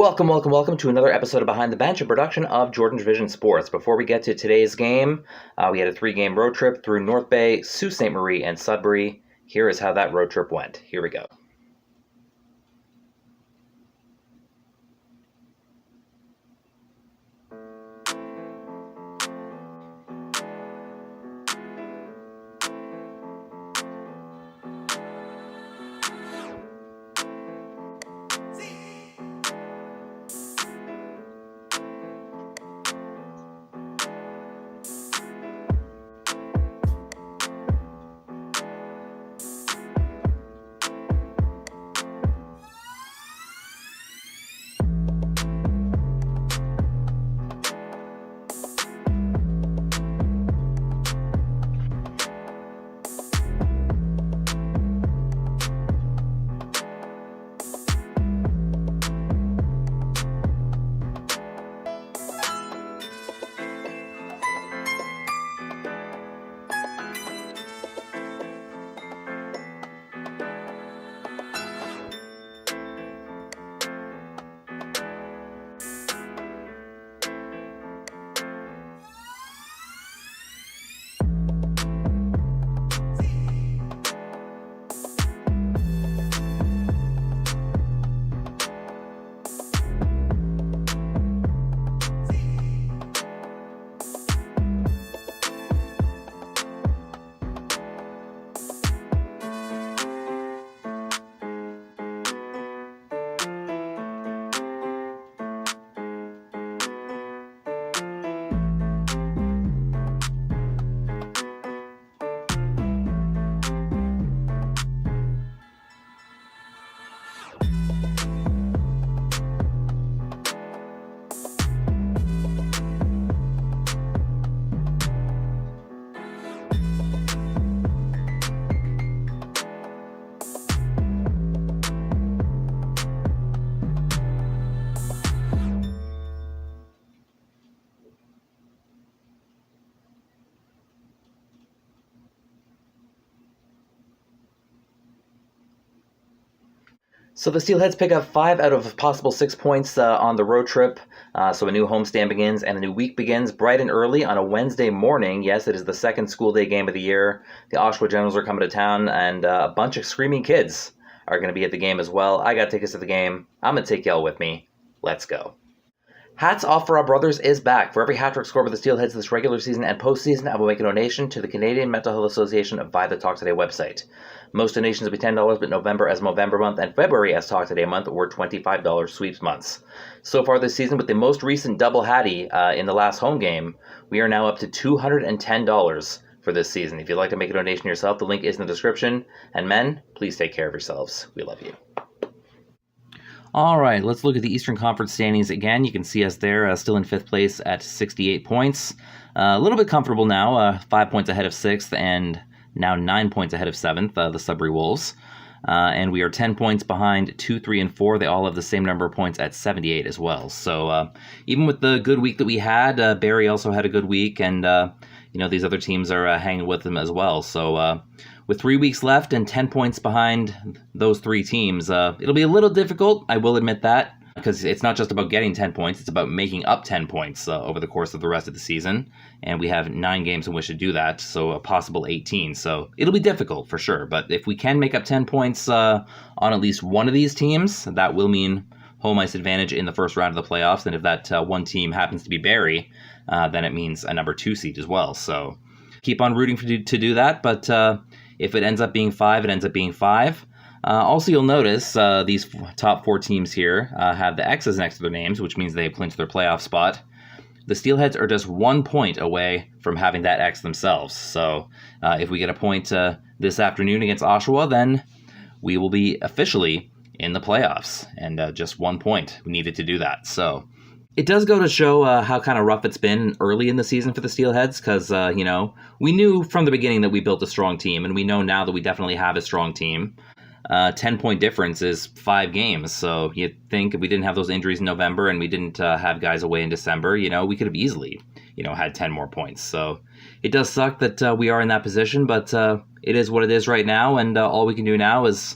Welcome to another episode of Behind the Bench, a production of Jordan's Vision Sports. Before we get to today's game, we had a 3-game road trip through North Bay, Sault Ste. Marie, and Sudbury. Here is how that road trip went. Here we go. So the Steelheads pick up 5 out of possible 6 points on the road trip. So a new homestand begins and a new week begins bright and early on a Wednesday morning. Yes, it is the second school day game of the year. The Oshawa Generals are coming to town, and a bunch of screaming kids are going to be at the game as well. I got tickets to the game. I'm going to take y'all with me. Let's go. Hats Off for Our Brothers is back. For every hat trick scored by the Steelheads this regular season and postseason, I will make a donation to the Canadian Mental Health Association via the Talk Today website. Most donations will be $10, but November as Movember month and February as Talk Today month were $25 sweeps months. So far this season, with the most recent double hattie in the last home game, we are now up to $210 for this season. If you'd like to make a donation yourself, the link is in the description. And men, please take care of yourselves. We love you. All right, let's look at the Eastern Conference standings again. You can see us there, still in 5th place at 68 points. A little bit comfortable now, 5 points ahead of 6th and now 9 points ahead of 7th, the Sudbury Wolves. And we are 10 points behind 2, 3, and 4. They all have the same number of points at 78 as well. So even with the good week that we had, Barrie also had a good week, and these other teams are hanging with them as well. So with 3 weeks left and 10 points behind those 3 teams, it'll be a little difficult, I will admit that, because it's not just about getting 10 points, it's about making up 10 points over the course of the rest of the season. And we have 9 games in which to do that, so a possible 18. So it'll be difficult for sure, but if we can make up 10 points on at least one of these teams, that will mean home ice advantage in the first round of the playoffs. And if that one team happens to be Barrie, then it means a number 2 seed as well. So keep on rooting to do that, but if it ends up being 5, it ends up being 5. Also, you'll notice these top 4 teams here have the X's next to their names, which means they clinch their playoff spot. The Steelheads are just 1 point away from having that X themselves. So if we get a point this afternoon against Oshawa, then we will be officially in the playoffs. And just 1 point we needed to do that. So it does go to show how kind of rough it's been early in the season for the Steelheads, because, we knew from the beginning that we built a strong team, and we know now that we definitely have a strong team. 10-point difference is 5 games, so you'd think if we didn't have those injuries in November and we didn't have guys away in December, we could have easily, had 10 more points. So it does suck that we are in that position, but it is what it is right now, and all we can do now is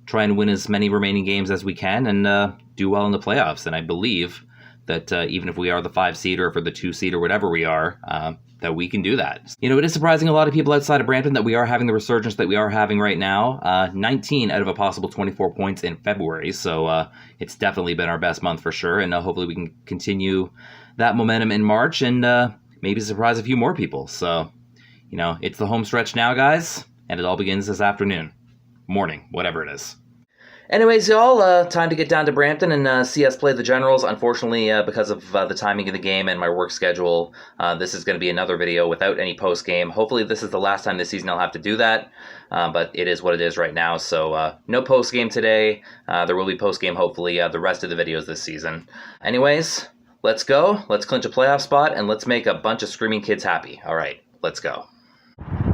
try and win as many remaining games as we can and do well in the playoffs. And I believe that even if we are the 5 seed or for the 2 seed or whatever we are, that we can do that. You know, it is surprising a lot of people outside of Brampton that we are having the resurgence that we are having right now. 19 out of a possible 24 points in February, so it's definitely been our best month for sure, and hopefully we can continue that momentum in March and maybe surprise a few more people. So, you know, it's the home stretch now, guys, and it all begins this afternoon. Morning, whatever it is. Anyways, y'all, time to get down to Brampton and see us play the Generals. Unfortunately, because of the timing of the game and my work schedule, this is going to be another video without any post-game. Hopefully this is the last time this season I'll have to do that, but it is what it is right now, so no post-game today. There will be post-game, hopefully, the rest of the videos this season. Anyways, let's go. Let's clinch a playoff spot, and let's make a bunch of screaming kids happy. All right, let's go.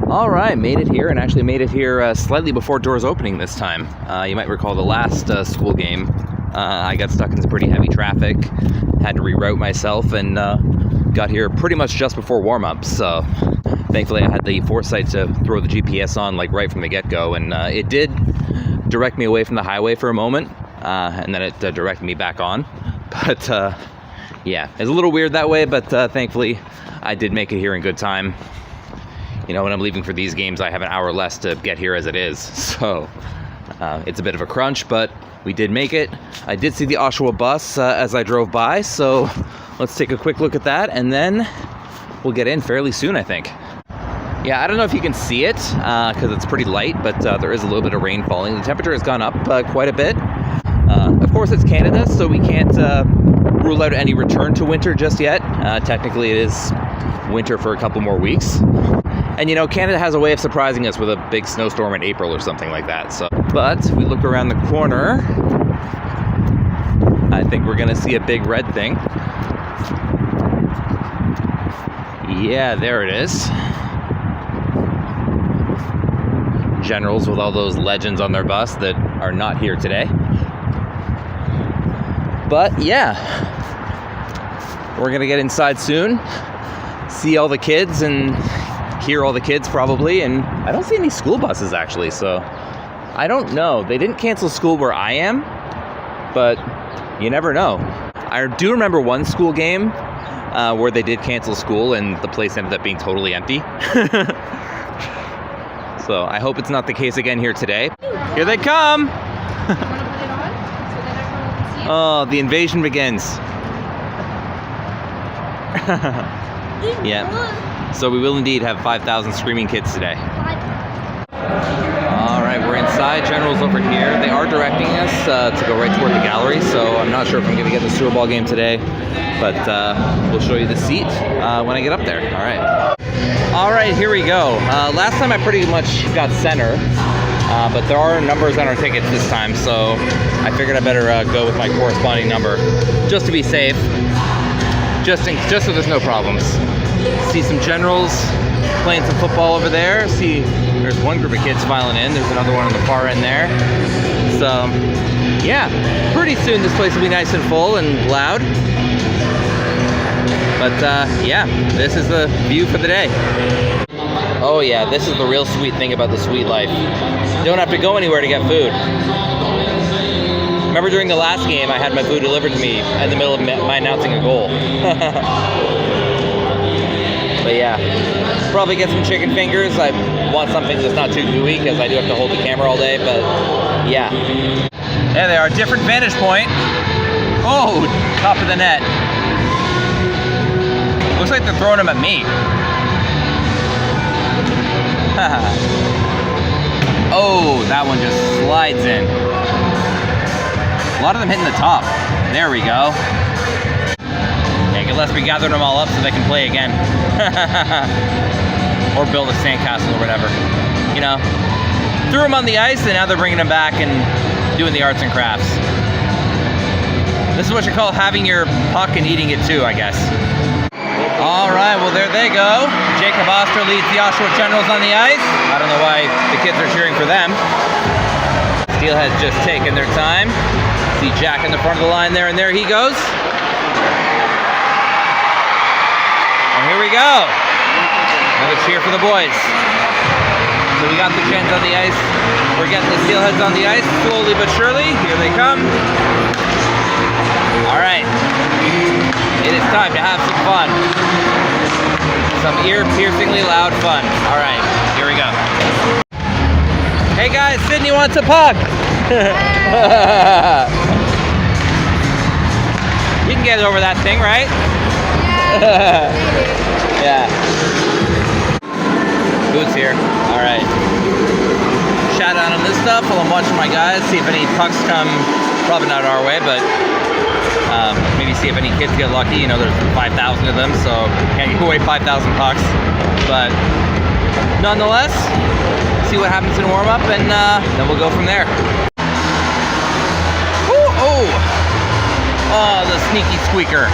All right, made it here, and actually made it here slightly before doors opening this time. You might recall the last school game. I got stuck in some pretty heavy traffic, had to reroute myself, and got here pretty much just before warm-up. So thankfully I had the foresight to throw the GPS on like right from the get-go, and it did direct me away from the highway for a moment, and then it directed me back on. But yeah, it's a little weird that way, but thankfully I did make it here in good time. You know, when I'm leaving for these games, I have an hour less to get here as it is. So it's a bit of a crunch, but we did make it. I did see the Oshawa bus as I drove by, so let's take a quick look at that, and then we'll get in fairly soon, I think. Yeah, I don't know if you can see it because it's pretty light, but there is a little bit of rain falling. The temperature has gone up quite a bit. Of course, it's Canada, so we can't rule out any return to winter just yet. Technically, it is winter for a couple more weeks. And you know, Canada has a way of surprising us with a big snowstorm in April or something like that. So, but if we look around the corner, I think we're gonna see a big red thing. Yeah, there it is. Generals with all those legends on their bus that are not here today. But yeah, we're gonna get inside soon, see all the kids and hear all the kids probably, and I don't see any school buses actually, so I don't know. They didn't cancel school where I am, but you never know. I do remember one school game where they did cancel school and the place ended up being totally empty. So I hope it's not the case again here today. Here they come! Oh, the invasion begins. Yeah. So we will indeed have 5,000 screaming kids today. All right, we're inside. General's over here. They are directing us to go right toward the gallery, so I'm not sure if I'm going to get the Super Bowl game today, but we'll show you the seat when I get up there. All right. All right, here we go. Last time I pretty much got center, but there are numbers on our tickets this time, so I figured I better go with my corresponding number just to be safe, just so there's no problems. See some Generals playing some football over there. See, there's one group of kids filing in. There's another one on the far end there. So, yeah, pretty soon this place will be nice and full and loud. But, yeah, this is the view for the day. Oh, yeah, this is the real sweet thing about the sweet life. You don't have to go anywhere to get food. Remember during the last game, I had my food delivered to me in the middle of my announcing a goal. But yeah, probably get some chicken fingers. I want something that's not too gooey because I do have to hold the camera all day, but yeah. There they are, different vantage point. Oh, top of the net. Looks like they're throwing them at me. Oh, that one just slides in. A lot of them hitting the top. There we go. Unless we gathered them all up so they can play again. Or build a sandcastle or whatever. You know, threw them on the ice and now they're bringing them back and doing the arts and crafts. This is what you call having your puck and eating it too, I guess. All right, well there they go. Jacob Oster leads the Oshawa Generals on the ice. I don't know why the kids are cheering for them. Steelheads just taking their time. See Jack in the front of the line there, and there he goes. Here we go. Another cheer for the boys. So we got the Gens on the ice. We're getting the steelheads on the ice slowly but surely. Here they come. All right. It is time to have some fun. Some ear-piercingly loud fun. All right, here we go. Hey guys, Sydney wants a puck. You can get over that thing, right? Yeah. Boots here. All right. Shout out on this stuff while I'm watching my guys, see if any pucks come. Probably not our way, but maybe see if any kids get lucky. You know, there's 5,000 of them, so can't give away 5,000 pucks. But nonetheless, see what happens in warm-up, and then we'll go from there. Ooh, oh, the sneaky squeaker.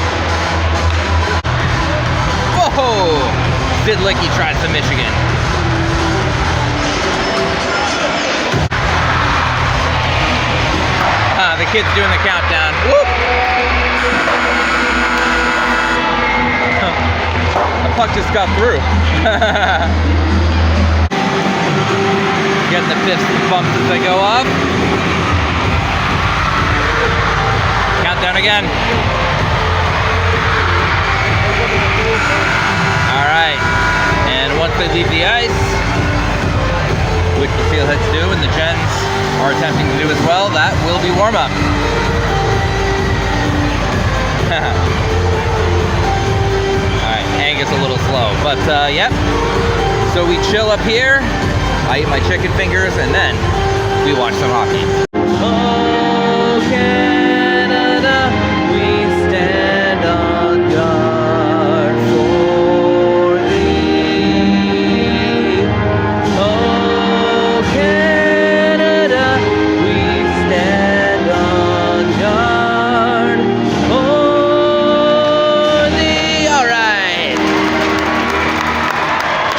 Whoa! Zidlicky tries the Michigan. The kid's doing the countdown. Whoop! The puck just got through. Getting the fist bumps as they go up. Countdown again. Alright. And once they leave the ice, which the steelheads do and the gens are attempting to do as well, that will be warm-up. Alright, Angus a little slow, but yep. So we chill up here, I eat my chicken fingers, and then we watch some hockey. Oh, Canada, we stand on guard for thee. Oh, Canada, we stand on guard for thee. All right.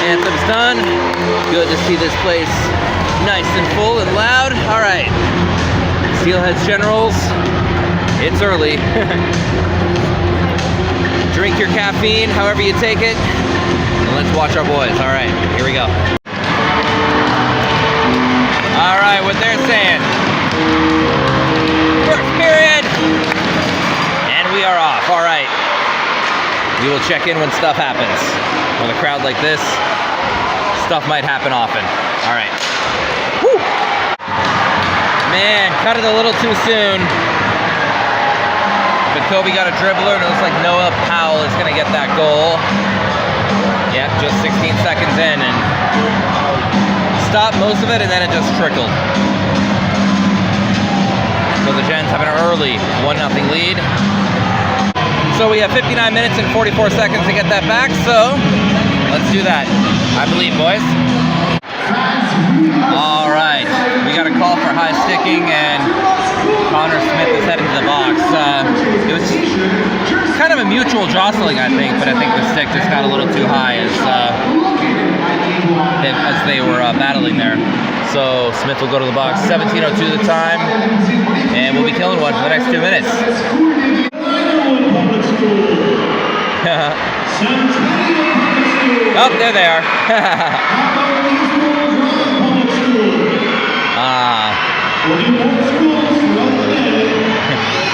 Anthem's done. Good to see this place nice and full and loud. All right. Steelheads Generals, it's early. Drink your caffeine however you take it, and let's watch our boys. All right, here we go. All right, what they're saying. First period, and we are off. All right, we will check in when stuff happens. With a crowd like this, stuff might happen often. All right. Woo! Man, cut it a little too soon. But Kobe got a dribbler, and it looks like Noah Powell is going to get that goal. Yep, just 16 seconds in, and stopped most of it, and then it just trickled. So the Gens have an early 1-0 lead. So we have 59 minutes and 44 seconds to get that back, so let's do that. I believe, boys. All right, we got a call for high sticking, and Connor Smith is heading to the box. It was kind of a mutual jostling, I think, but I think the stick just got a little too high as they were battling there. So Smith will go to the box. 17:02 the time, and we'll be killing one for the next 2 minutes. Oh, there they are.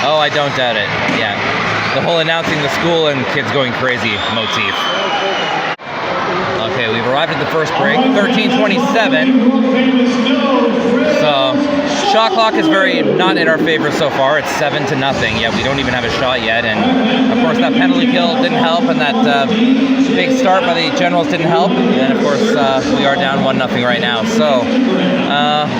Oh, I don't doubt it. Yeah. The whole announcing the school and kids going crazy motif. Okay, we've arrived at the first break. 13:27. So, shot clock is very not in our favor so far. It's 7-0. Yeah, we don't even have a shot yet. And, of course, that penalty kill didn't help. And that big start by the Generals didn't help. And, of course, we are down 1-0 right now. So, I'm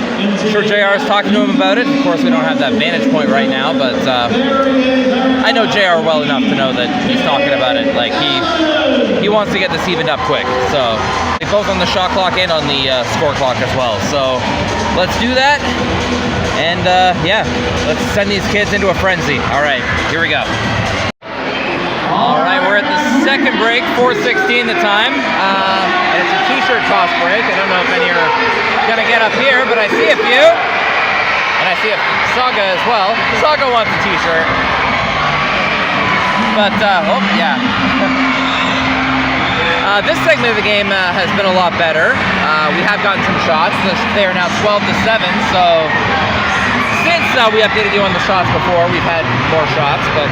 sure JR is talking to him about it. Of course, we don't have that vantage point right now. But I know JR well enough to know that he's talking about it. Like, he wants to get this evened up quick. So, both on the shot clock and on the score clock as well. So, let's do that. And, yeah, let's send these kids into a frenzy. All right, here we go. All right, we're at the second break, 4:16 the time. And it's a t-shirt toss break. I don't know if any are going to get up here, but I see a few. And I see a Saga as well. Saga wants a t-shirt. But, oh, yeah. This segment of the game has been a lot better. We have gotten some shots. They are now 12-7, so since we updated you on the shots before, we've had more shots, but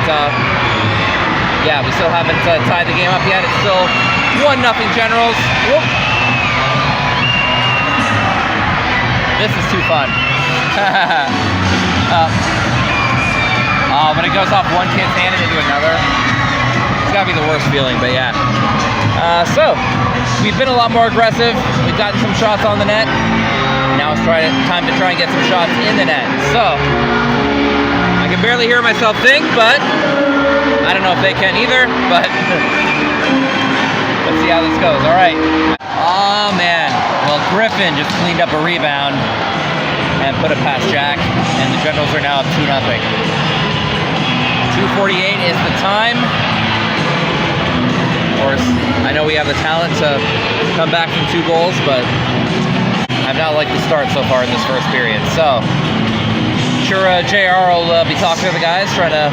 yeah, we still haven't tied the game up yet. It's still 1-0 Generals. Whoop. This is too fun. When it goes off one kid's hand and into another, it's gotta be the worst feeling, but yeah. So, we've been a lot more aggressive. We've gotten some shots on the net. Now it's time to try and get some shots in the net. So, I can barely hear myself think, but I don't know if they can either, but let's see how this goes. All right. Oh, man. Well, Griffin just cleaned up a rebound and put it past Jack, and the Generals are now up 2-0. 2:48 is the time. Of course, I know we have the talent to come back from 2 goals, but I've not liked the start so far in this first period. So, sure, JR will be talking to the guys, trying to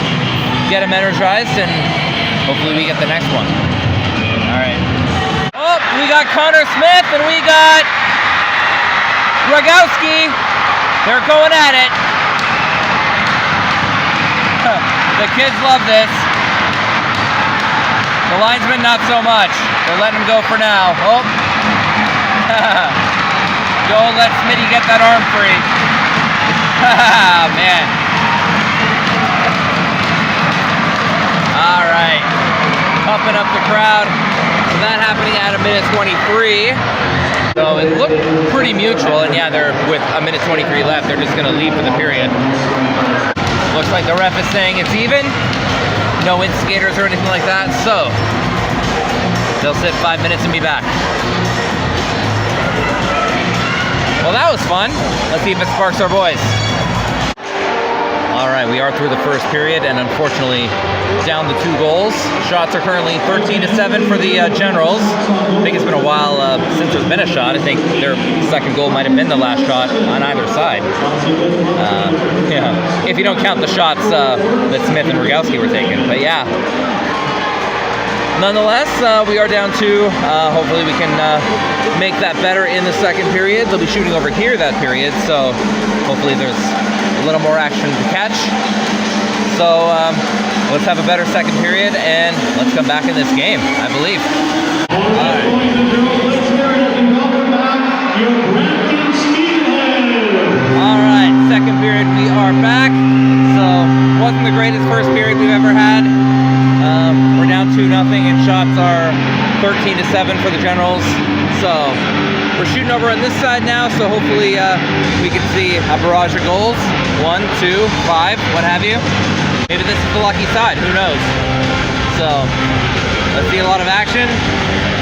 get them energized, and hopefully we get the next one. All right. Oh, we got Connor Smith and we got Witkowski. They're going at it. The kids love this. The linesmen, not so much. They're letting him go for now. Oh. Don't let Smitty get that arm free. Man. All right. Pumping up the crowd. So that happening at 1:23. So it looked pretty mutual, and yeah, they're with 1:23 left. They're just going to leave for the period. Looks like the ref is saying it's even. No instigators or anything like that, so they'll sit 5 minutes and be back. Well, that was fun. Let's see if it sparks our boys. All right, we are through the first period, and unfortunately down to 2 goals. Shots are currently 13-7 for the Generals. I think it's been a while since there's been a shot. I think their second goal might have been the last shot on either side. Yeah, if you don't count the shots that Smith and Witkowski were taking. But yeah, nonetheless, we are down 2. Hopefully we can make that better in the second period. They'll be shooting over here that period, so hopefully there's a little more action to catch. So let's have a better second period and let's come back in this game, I believe. All right, second period, we are back. So wasn't the greatest first period we've ever had. We're down 2-0 and shots are 13-7 for the Generals. So we're shooting over on this side now, so hopefully we can see a barrage of goals. 1, 2, 5, what have you. Maybe this is the lucky side, who knows. So let's see a lot of action.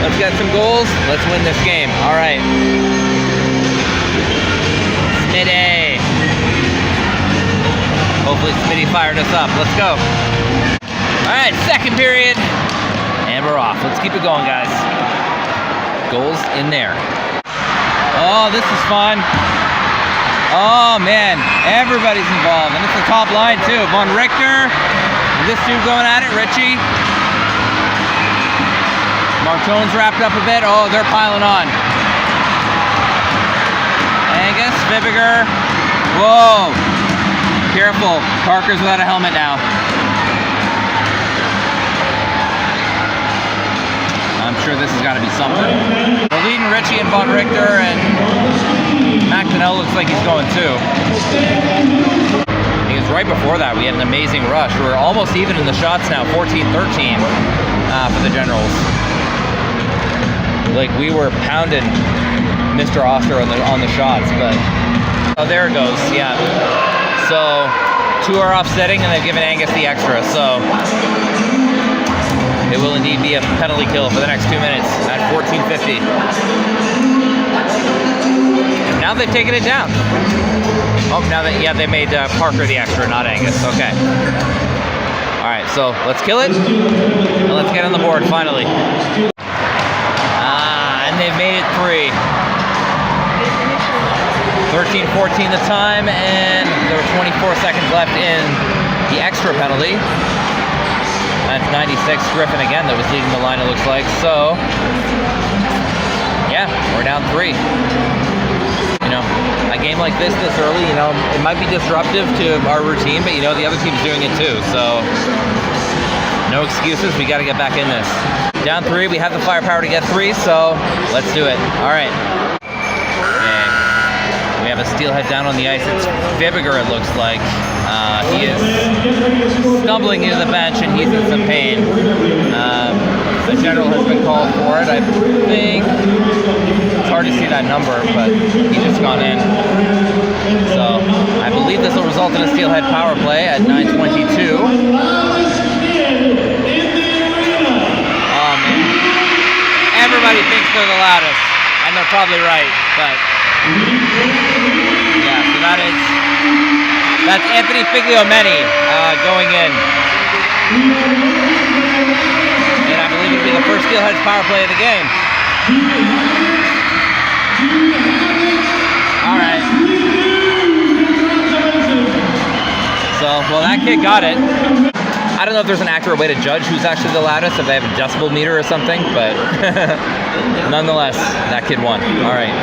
Let's get some goals. Let's win this game. All right. Smitty. Hopefully Smitty fired us up. Let's go. All right, second period. And we're off. Let's keep it going, guys. Goals in there. Oh, this is fun. Oh, man. Everybody's involved. And it's the top line, too. Von Richter. This dude going at it, Richie. Martone's wrapped up a bit. Oh, they're piling on. Angus, Vibiger. Whoa. Careful. Parker's without a helmet now. I'm sure this has got to be something. We're leading Richie and Von Richter, and MacDonell looks like he's going too. Because right before that, we had an amazing rush. We're almost even in the shots now, 14-13 for the Generals. Like, we were pounding Mr. Oster on the shots, but oh, there it goes. Yeah. So 2 are offsetting, and they've given Angus the extra. So it will indeed be a penalty kill for the next 2 minutes at 14:50. Now they've taken it down. Oh, now that, yeah, they made Parker the extra, not Angus. Okay. All right, so let's kill it, and let's get on the board finally. And they've made it 3. 13-14 the time, and there were 24 seconds left in the extra penalty. That's 96 Griffin again that was leading the line, it looks like. So, yeah, we're down 3. You know, a game like this early, you know, it might be disruptive to our routine, but you know, the other team's doing it too. So, no excuses. We got to get back in this. Down 3. We have the firepower to get 3, so let's do it. All right. Okay. We have a steelhead down on the ice. It's Vibiger, it looks like. He is stumbling into the bench and he's in some pain. The general has been called for it, I think. It's hard to see that number, but he's just gone in. So I believe this will result in a steelhead power play at 9:22. Oh man. Everybody thinks they're the loudest, and they're probably right, but yeah, so that's Anthony Figliomeni going in. And I believe it'll be the first Steelheads power play of the game. Alright. So, well, that kid got it. I don't know if there's an accurate way to judge who's actually the loudest, if they have a decibel meter or something, but nonetheless, that kid won. Alright.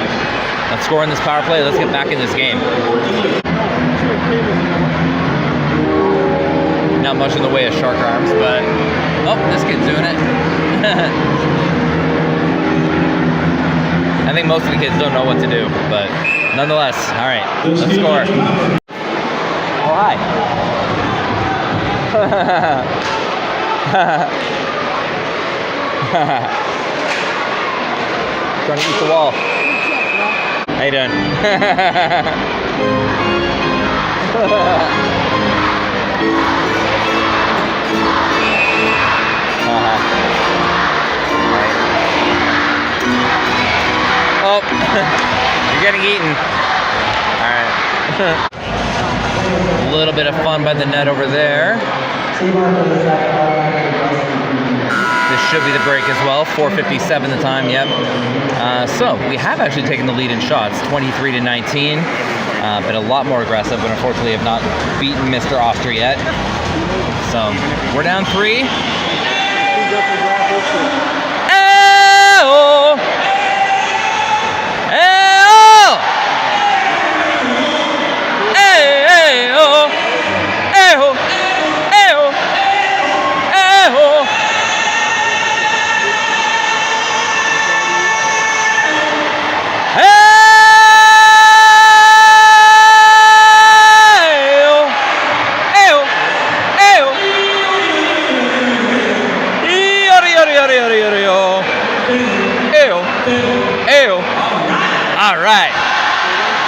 Let's score in this power play. Let's get back in this game. Not much in the way of shark arms, but oh, this kid's doing it. I think most of the kids don't know what to do, but nonetheless, all right, let's score. Oh, hi. Trying to eat the wall. How you doing? Oh, you're getting eaten. Alright. A little bit of fun by the net over there. This should be the break as well. 4:57 the time, yep. So, we have actually taken the lead in shots, 23-19. Been a lot more aggressive, but unfortunately have not beaten Mr. Oster yet. So, we're down 3. Oh!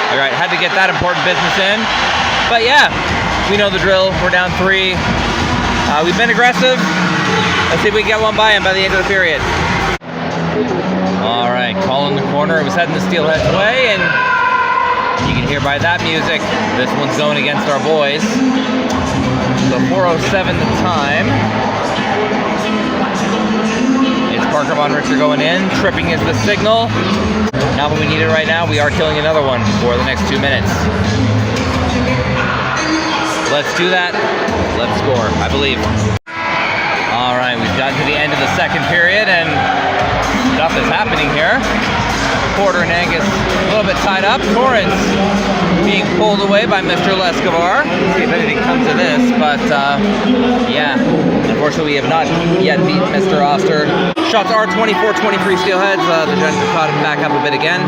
Alright, had to get that important business in. But yeah, we know the drill. We're down 3. We've been aggressive. Let's see if we can get one by him by the end of the period. Alright, call in the corner. It was heading the Steelheads way, and you can hear by that music, this one's going against our boys. So 4:07 the time. It's Parker Von Richter going in. Tripping is the signal. Not what we need it right now. We are killing another one for the next 2 minutes. Let's do that. Let's score, I believe. All right, we've gotten to the end of the second period, and stuff is happening here. Porter and Angus a little bit tied up. Torrance being pulled away by Mr. Lescavar. Let's see if anything comes of this, but yeah, unfortunately we have not yet beaten Mr. Oster. Shots are 24-23 Steelheads. The Jets have caught him back up a bit again.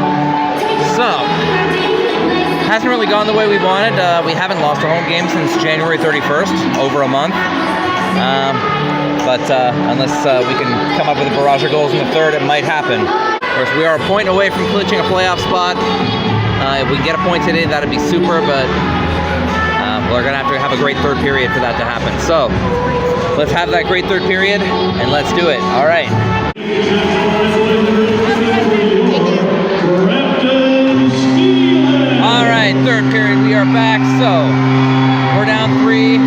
So, hasn't really gone the way we wanted. We haven't lost a home game since January 31st, over a month. But unless we can come up with a barrage of goals in the third, it might happen. Of course, we are a point away from clinching a playoff spot. If we can get a point today, that'd be super, but we're going to have a great third period for that to happen. So, let's have that great third period, and let's do it. All right. All right, third period, we are back. So, we're down 3.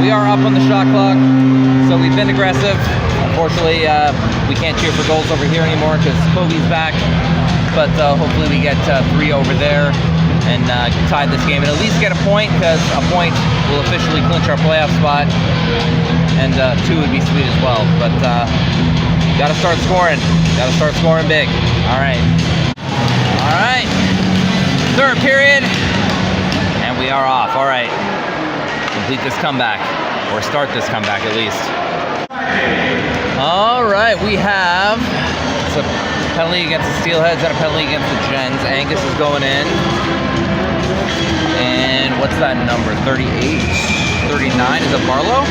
We are up on the shot clock, so we've been aggressive. Unfortunately, we can't cheer for goals over here anymore because Kobe's back. But hopefully we get 3 over there and tie this game and at least get a point, because a point will officially clinch our playoff spot. and 2 would be sweet as well. But gotta start scoring. Gotta start scoring big. All right. All right. 3rd period, and we are off. All right. Complete this comeback, or start this comeback at least. All right, we have a penalty against the Steelheads and a penalty against the Gens. Angus is going in. And what's that number? 38? 39? Is it Barlow?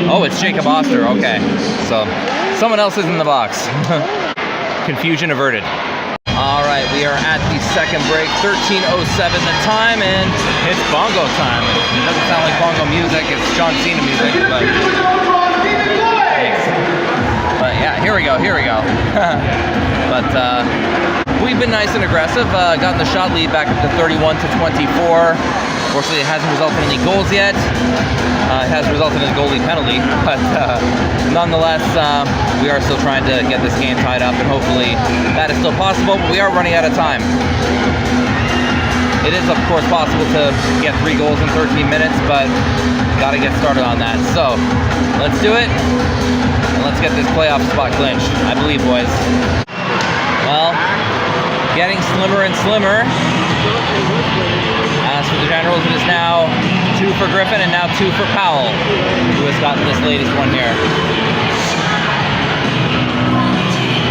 Oh, it's Jacob Oster. Okay. So someone else is in the box. Confusion averted. All right, we are at the 2nd break. 13:07 the time, and it's bongo time. It doesn't sound like bongo music. It's John Cena music, but thanks. But yeah, here we go. But we've been nice and aggressive. Gotten the shot lead back up to 31-24. Unfortunately, it hasn't resulted in any goals yet. It has resulted in a goalie penalty, but nonetheless, we are still trying to get this game tied up, and hopefully that is still possible, but we are running out of time. It is, of course, possible to get 3 goals in 13 minutes, but gotta get started on that. So, let's do it, and let's get this playoff spot clinched. I believe, boys. Well, getting slimmer and slimmer. As for the Generals, it is now 2 for Griffin and now 2 for Powell, who has gotten this latest one here.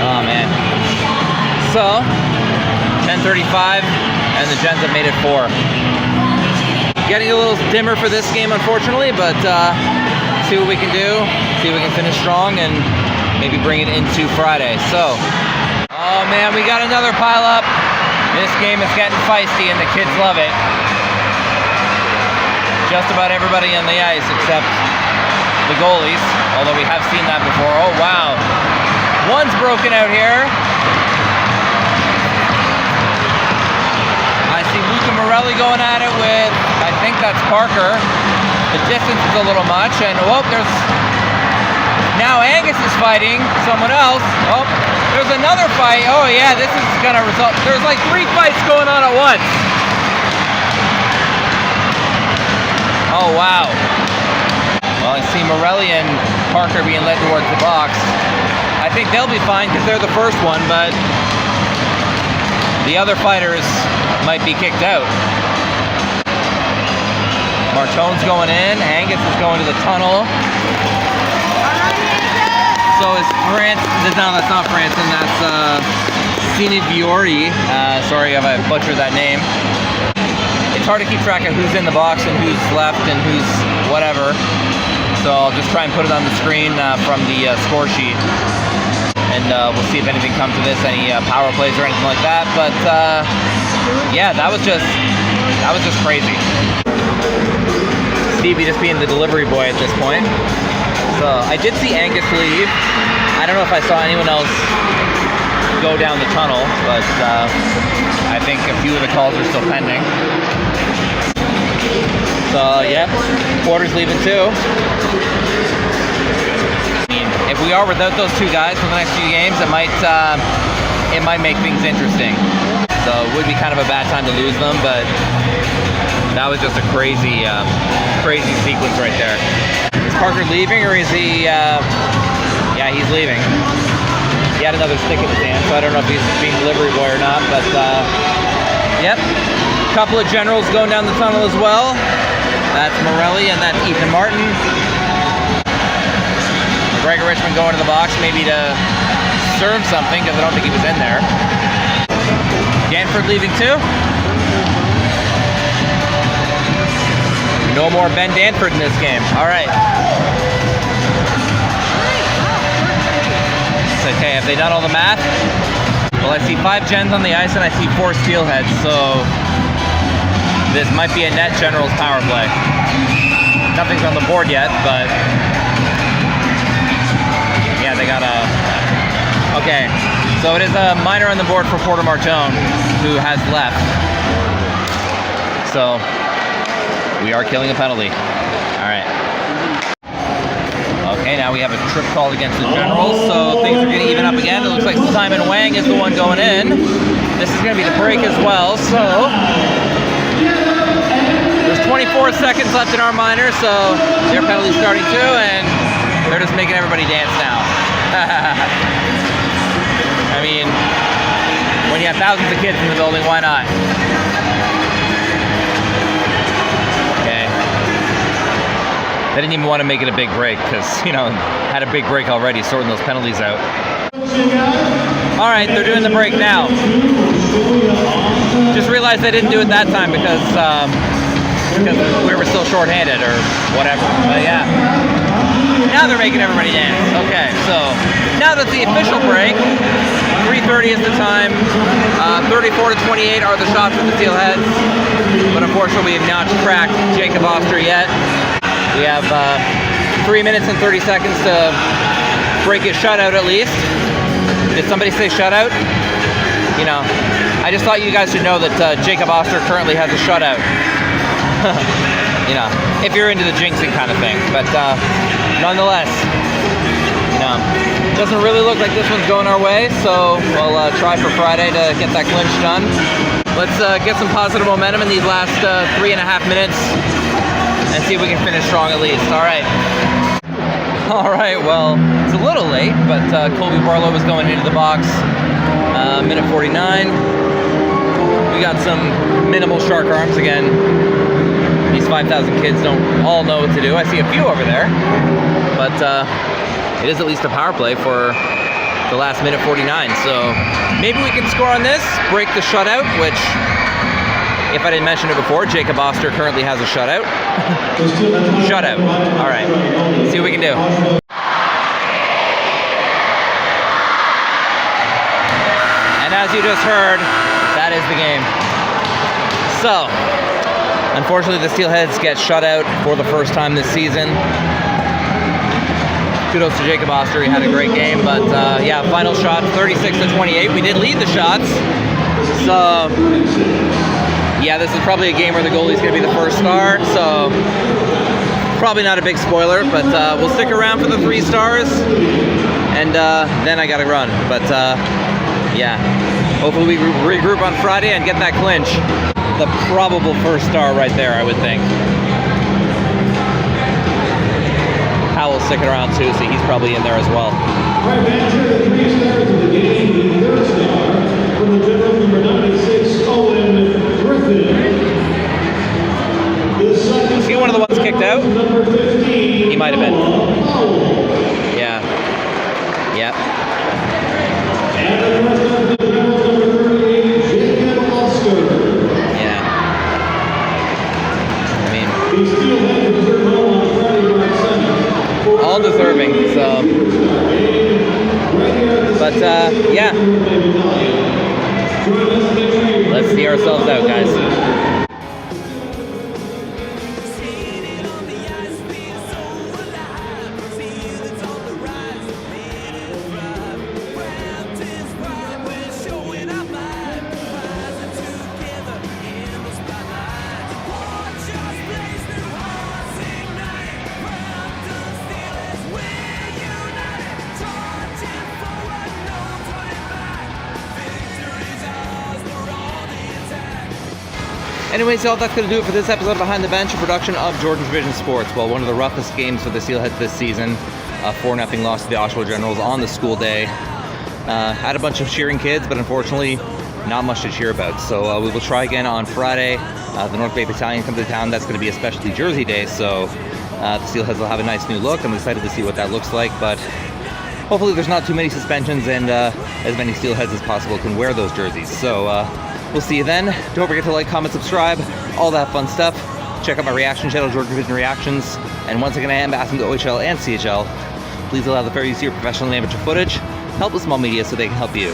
Oh, man. So, 10:35, and the Gens have made it 4. Getting a little dimmer for this game, unfortunately, but see what we can do, see if we can finish strong, and maybe bring it into Friday. So, oh, man, we got another pile up. This game is getting feisty, and the kids love it. Just about everybody on the ice except the goalies, although we have seen that before. Oh, wow. One's broken out here. I see Luca Morelli going at it with, I think that's Parker. The distance is a little much, and oh, there's, now Angus is fighting someone else. Oh, there's another fight. Oh, yeah, this is going to result, there's like 3 fights going on at once. Oh, wow. Well, I see Morelli and Parker being led towards the box. I think they'll be fine because they're the first one, but the other fighters might be kicked out. Martone's going in. Angus is going to the tunnel. So is no, that's not Branson. That's Siniviori. Sorry if I butchered that name. It's hard to keep track of who's in the box and who's left and who's whatever. So I'll just try and put it on the screen from the score sheet. And we'll see if anything comes of this, any power plays or anything like that. But yeah, that was just crazy. Stevie just being the delivery boy at this point. So I did see Angus leave. I don't know if I saw anyone else go down the tunnel, but I think a few of the calls are still pending. So yeah, Porter's leaving too. I mean, if we are without those 2 guys for the next few games, it might make things interesting. So it would be kind of a bad time to lose them, but that was just a crazy sequence right there. Is Parker leaving, or is he? Yeah, he's leaving. He had another stick in his hand, so I don't know if he's being delivery boy or not, but yep. Couple of Generals going down the tunnel as well. That's Morelli and that's Ethan Martin. Gregor Richmond going to the box, maybe to serve something, because I don't think he was in there. Danford leaving too. No more Ben Danford in this game. All right. Okay, have they done all the math? Well, I see 5 Gens on the ice and I see 4 Steelheads, so this might be a net Generals power play. Nothing's on the board yet, but yeah, they got a... Okay, so it is a minor on the board for Porter Martone, who has left. So we are killing a penalty. All right. Okay, now we have a trip called against the Generals, so things are getting even up again. It looks like Simon Wang is the one going in. This is going to be the break as well, so there's 25 24 seconds left in our minor, so their penalty's starting too, and they're just making everybody dance now. I mean, when you have thousands of kids in the building, why not? Okay. They didn't even want to make it a big break because, you know, had a big break already sorting those penalties out. All right, they're doing the break now. Just realized they didn't do it that time because we were still shorthanded or whatever. But yeah, now they're making everybody dance. Okay, so now that's the official break. 3:30 is the time. 34 to 28 are the shots for the Steelheads. But unfortunately, we have not cracked Jacob Oster yet. We have 3 minutes and 30 seconds to break his shutout at least. Did somebody say shutout? You know, I just thought you guys should know that Jacob Oster currently has a shutout. You know, if you're into the jinxing kind of thing. But nonetheless, you know, doesn't really look like this one's going our way, so we'll try for Friday to get that clinch done. Let's get some positive momentum in these last 3.5 minutes and see if we can finish strong at least. All right. All right, well, it's a little late, but Colby Barlow was going into the box. Minute 49. We got some minimal shark arms again. These 5,000 kids don't all know what to do. I see a few over there, but it is at least a power play for the last minute 49. So maybe we can score on this, break the shutout, which, if I didn't mention it before, Jacob Oster currently has a shutout. Shutout. All right. See what we can do. And as you just heard, that is the game. So, unfortunately, the Steelheads get shut out for the first time this season. Kudos to Jacob Oster. He had a great game, but yeah, final shot 36 to 28. We did lead the shots. So, yeah, this is probably a game where the goalie's going to be the first star, so probably not a big spoiler, but we'll stick around for the 3 stars, and then I got to run. But yeah, hopefully we regroup on Friday and get that clinch. The probable first star right there, I would think. Howell's sticking around too, so he's probably in there as well. All right, man, here are the 3 stars of the game. The third star from the general number 96, Owen Griffin. Was he one of the ones kicked out? Number 15. He might have been. Yeah. Yep. And the general number 38, Jacob Oster. Yeah. I mean, He still had to return home on Friday, March 7th. all deserving, so. But, yeah. Let's see ourselves out, guys. Anyways, y'all, that's going to do it for this episode of Behind the Bench, a production of Georgian Vision Sports. Well, one of the roughest games for the Steelheads this season, a 4-0 loss to the Oshawa Generals on the school day. Had a bunch of cheering kids, but unfortunately, not much to cheer about. So we will try again on Friday. The North Bay Battalion comes to town. That's going to be a specialty jersey day, so the Steelheads will have a nice new look. I'm excited to see what that looks like, but hopefully there's not too many suspensions and as many Steelheads as possible can wear those jerseys. So we'll see you then. Don't forget to like, comment, subscribe, all that fun stuff. Check out my reaction channel, Georgian Vision Reactions. And once again, I am asking the OHL and CHL, please allow the fair use of your professional and amateur footage. Help the small media so they can help you.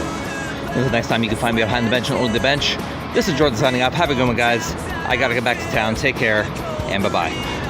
Until next time, you can find me behind the bench and only the bench. This is Jordan signing up. Have a good one, guys. I gotta get back to town. Take care, and bye-bye.